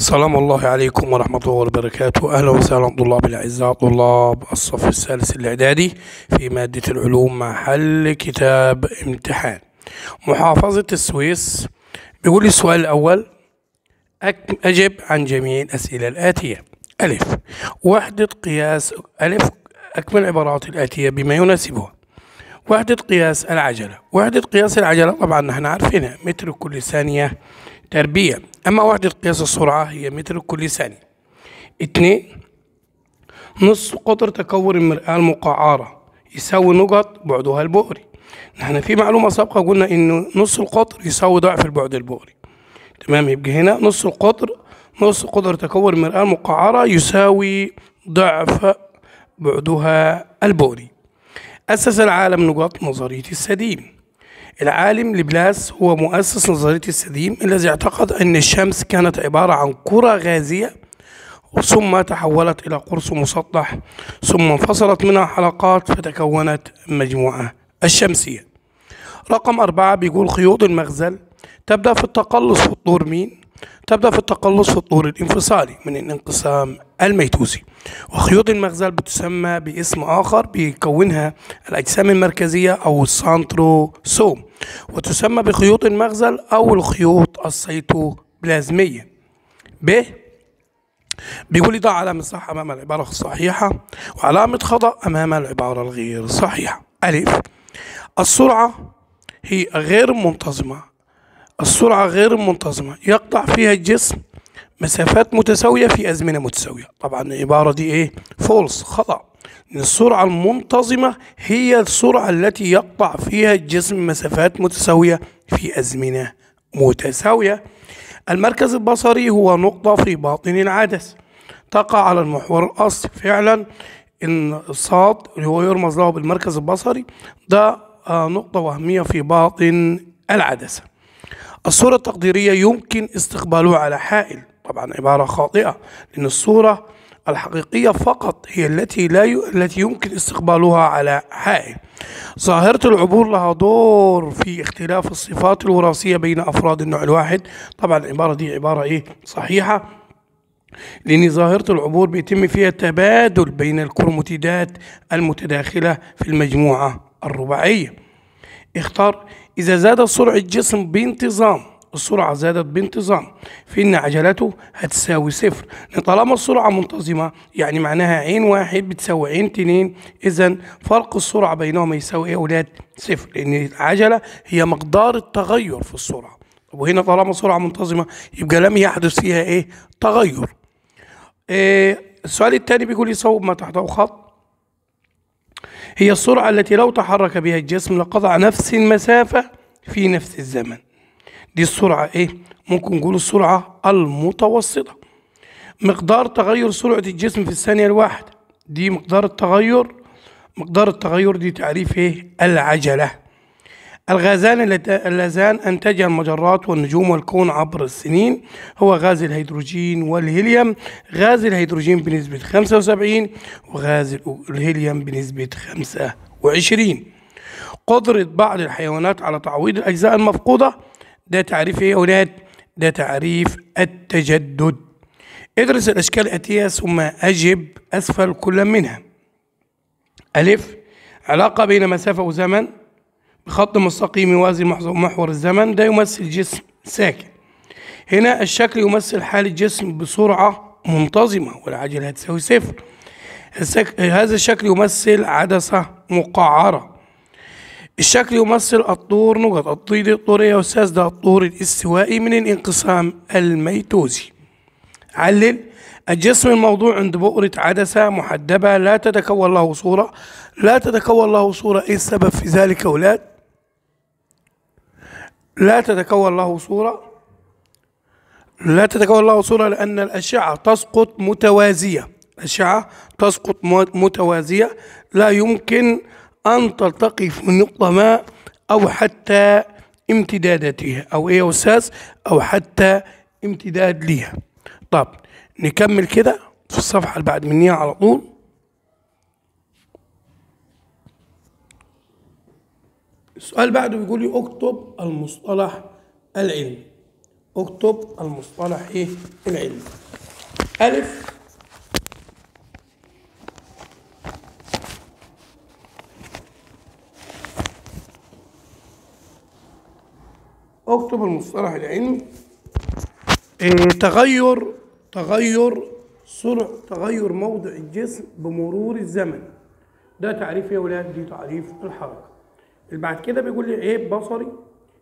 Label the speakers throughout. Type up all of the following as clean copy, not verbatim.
Speaker 1: سلام الله عليكم ورحمة الله وبركاته. أهلا وسهلا طلاب الأعزاء، طلاب الصف الثالث الإعدادي في مادة العلوم مع حل كتاب امتحان محافظة السويس. بيقول لي السؤال الأول: أجب عن جميع الأسئلة الآتية. ألف: وحدة قياس أكمل العبارات الآتية بما يناسبها. وحدة قياس العجلة. وحدة قياس العجلة طبعا نحن عارفينها متر كل ثانية تربيع، أما وحدة قياس السرعة هي متر كل ثانية. 2. نص قطر تكور المرآة المقعرة يساوي نقط بعدها البؤري. نحن في معلومة سابقة قلنا إنه نص القطر يساوي ضعف البعد البؤري. تمام، يبقى هنا نص قطر تكور المرآة المقعرة يساوي ضعف بعدها البؤري. أسس العالم نقاط نظرية السديم. العالم لبلاس هو مؤسس نظرية السديم الذي اعتقد أن الشمس كانت عبارة عن كرة غازية ثم تحولت إلى قرص مسطح ثم انفصلت منها حلقات فتكونت مجموعة الشمسية. رقم 4 بيقول خيوط المغزل تبدأ في التقلص في الطور مين؟ تبدأ في التقلص في الطور الانفصالي من الانقسام الميتوزي، وخيوط المغزل بتسمى باسم آخر بيكونها الأجسام المركزية أو السانتروسوم، وتسمى بخيوط المغزل أو الخيوط السيتوبلازمية. ب بيقول لي ضع علامة صح أمام العبارة الصحيحة وعلامة خطأ أمام العبارة الغير صحيحة. ألف: السرعة هي غير منتظمة. السرعة غير منتظمة يقطع فيها الجسم مسافات متساوية في أزمنة متساوية. طبعا العبارة دي إيه؟ فولس، خطأ. السرعة المنتظمة هي السرعة التي يقطع فيها الجسم مسافات متساوية في أزمنة متساوية. المركز البصري هو نقطة في باطن العدس تقع على المحور الأصلي. فعلا إن الصاد اللي هو يرمز له بالمركز البصري ده نقطة وهمية في باطن العدسة. الصورة التقديرية يمكن استقبالها على حائل. طبعا عبارة خاطئة، لأن الصورة الحقيقية فقط هي التي يمكن استقبالها على حائل. ظاهرة العبور لها دور في اختلاف الصفات الوراثية بين أفراد النوع الواحد. طبعا العبارة دي عبارة صحيحة، لأن ظاهرة العبور بيتم فيها التبادل بين الكروماتيدات المتداخلة في المجموعة الرباعية. اختار: إذا زادت سرعة الجسم بانتظام، السرعة زادت بانتظام فإن عجلته هتساوي صفر. طالما السرعة منتظمة يعني معناها عين واحد بتساوي عين اتنين، إذا فرق السرعة بينهما يساوي إيه يا أولاد؟ صفر، لأن العجلة هي مقدار التغير في السرعة. وهنا طالما سرعة منتظمة يبقى لم يحدث فيها تغير. السؤال الثاني بيقول يصوب ما تحته خط. هي السرعة التي لو تحرك بها الجسم لقطع نفس المسافة في نفس الزمن. دي السرعة ممكن نقول السرعة المتوسطة. مقدار تغير سرعة الجسم في الثانية الواحدة، دي مقدار التغير دي تعريف العجلة. الغازان اللذان أنتجا المجرات والنجوم والكون عبر السنين هو غاز الهيدروجين والهيليوم. غاز الهيدروجين بنسبة 75 وغاز الهيليوم بنسبة 25. قدرة بعض الحيوانات على تعويض الأجزاء المفقودة، ده تعريف يا أولاد؟ ده تعريف التجدد. ادرس الأشكال الآتية ثم أجب أسفل كل منها. ألف: علاقة بين مسافة وزمن بخط مستقيم يوازي محور الزمن، ده يمثل جسم ساكن. هنا الشكل يمثل حال الجسم بسرعة منتظمة والعجلة هتساوي صفر. هذا الشكل يمثل عدسة مقعرة. الشكل يمثل الطور نقط. الطور يا أستاذ ده الطور الاستوائي من الانقسام الميتوزي. علل: الجسم الموضوع عند بؤرة عدسة محدبة لا تتكون له صورة. لا تتكون له صورة، ايه السبب في ذلك يا أولاد؟ لا تتكون له صورة لأن الأشعة تسقط متوازية. الأشعة تسقط متوازية، لا يمكن أن تلتقي في نقطة ما أو حتى امتداداتها أو يا أستاذ أو حتى امتداد ليها. طب نكمل كده في الصفحة اللي بعد منيها على طول. السؤال بعده بيقول لي اكتب المصطلح العلمي. اكتب المصطلح العلمي. ألف اكتب المصطلح العلمي. تغير موضع الجسم بمرور الزمن. ده تعريف يا ولاد، دي تعريف الحركة. اللي بعد كده بيقول لي عيب بصري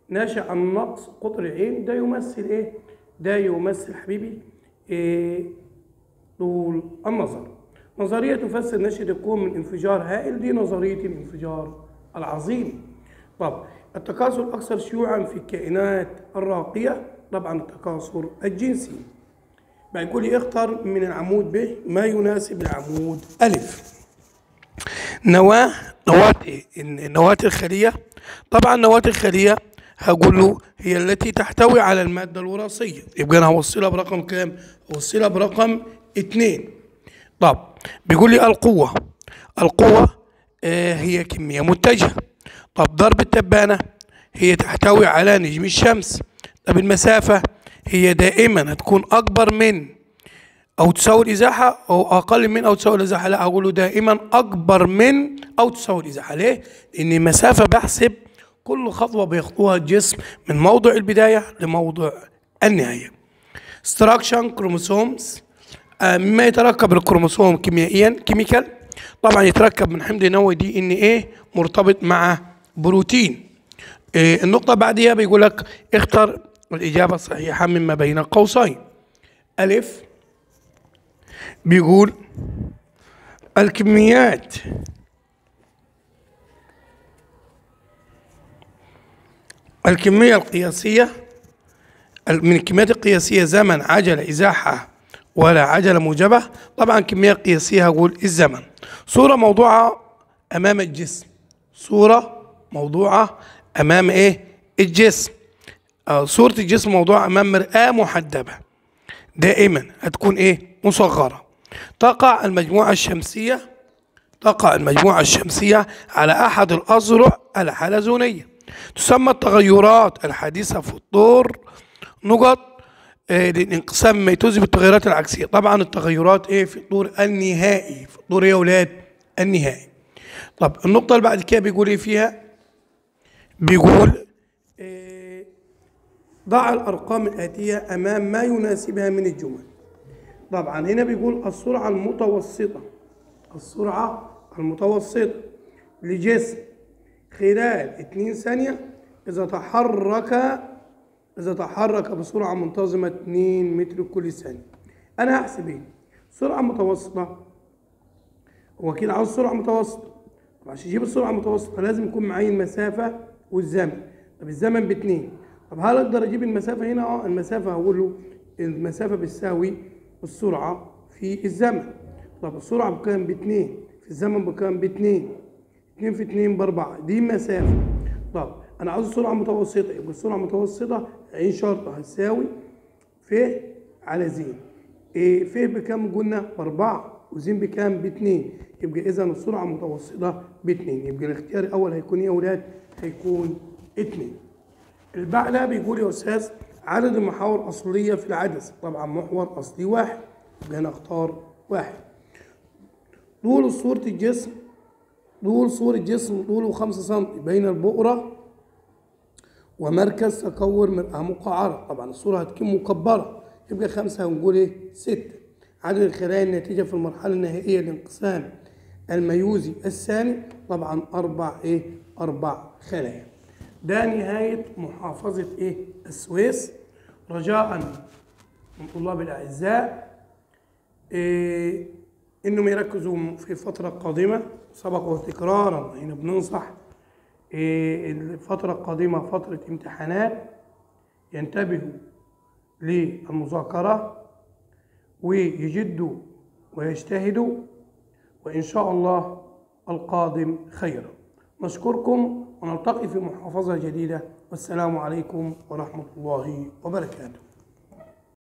Speaker 1: ناشئ عن نقص قطر العين. ده يمثل ايه؟ ده يمثل حبيبي طول النظر. نظرية تفسر نشأة الكون من انفجار هائل. دي نظرية الانفجار العظيم. طب التكاثر الأكثر شيوعا في الكائنات الراقية، طبعا التكاثر الجنسي. بيقول لي اختر من العمود ب ما يناسب العمود ألف. نواة الخلية. طبعا نواة الخلية هقول له هي التي تحتوي على المادة الوراثية، يبقى أنا هوصلها برقم كام؟ هوصلها برقم 2. طب بيقول لي القوة هي كمية متجهة. طب ضرب التبانة هي تحتوي على نجم الشمس. طب المسافة هي دائما هتكون أكبر من أو تساوي الإزاحة أو أقل من أو تساوي الإزاحة. لا، أقول له دائما أكبر من أو تساوي الإزاحة. ليه؟ لأن المسافة بحسب كل خطوة بيخطوها الجسم من موضع البداية لموضع النهاية. ستراكشن كروموسومز، مما يتركب الكروموسوم كيميائيا كيميكال. طبعا يتركب من حمض نووي دي ان ايه مرتبط مع بروتين. النقطة بعدها بيقول لك اختر الإجابة الصحيحة مما بين قوسين. ألف بيقول الكمية القياسية من الكميات القياسية زمن، عجلة، إزاحة ولا عجلة موجبة. طبعا كمية قياسية هقول الزمن. صورة موضوعة أمام الجسم. صورة موضوعة أمام إيه؟ الجسم. صورة الجسم موضوعة أمام مرآة محدبة. دائما هتكون إيه؟ مصغرة. تقع المجموعة الشمسية على أحد الأذرع الحلزونية. تسمى التغيرات الحادثة في الطور نقط للانقسام ما يتوزي بالتغيرات العكسية. طبعا التغيرات ايه في الطور النهائي، في الطور يا ولاد النهائي. طب النقطة اللي بعد كده بيقول ايه فيها؟ بيقول ضع الأرقام الآتية أمام ما يناسبها من الجمل. طبعا هنا بيقول السرعة المتوسطة لجسم خلال 2 ثانية إذا تحرك بسرعة منتظمة 2 متر كل ثانية. أنا هحسب إيه؟ سرعة متوسطة، هو كده عاوز سرعة متوسطة. طب عشان أجيب السرعة المتوسطة لازم يكون معايا المسافة والزمن. طب الزمن ب2. طب هل أقدر أجيب المسافة هنا؟ المسافة هقول له المسافة بتساوي السرعة في الزمن. طب السرعة بكام؟ ب2، في الزمن بكام؟ ب2. 2 في 2 ب4، دي مسافة. طب أنا عاوز سرعة متوسطة، يبقى السرعة المتوسطة عين شرطة هتساوي ف على ز. ف بكام قلنا؟ ب4، وز بكام؟ ب2. يبقى إذا السرعة المتوسطة ب2. يبقى الاختيار الأول هيكون إيه يا ولاد؟ هيكون 2. اللي بعدها بيقول يا أستاذ عدد المحاور الأصلية في العدسة. طبعا محور أصلي 1، يبقى أنا أختار 1. طول صورة الجسم طوله 5 سم بين البؤرة ومركز تكور مرآة مقعرة. طبعا الصورة هتكون مكبرة، يبقى 5 هنقول ايه؟ 6. عدد الخلايا الناتجة في المرحلة النهائية للانقسام الميوزي الثاني. طبعا 4 خلايا. ده نهاية محافظة السويس. رجاء من طلاب الأعزاء إنهم يركزوا في الفترة القادمة. سبق تكرارا هنا بننصح الفترة القادمة فترة امتحانات، ينتبهوا للمذاكرة ويجدوا ويجتهدوا، وإن شاء الله القادم خيرا. نشكركم ونلتقي في محافظة جديدة، والسلام عليكم ورحمة الله وبركاته.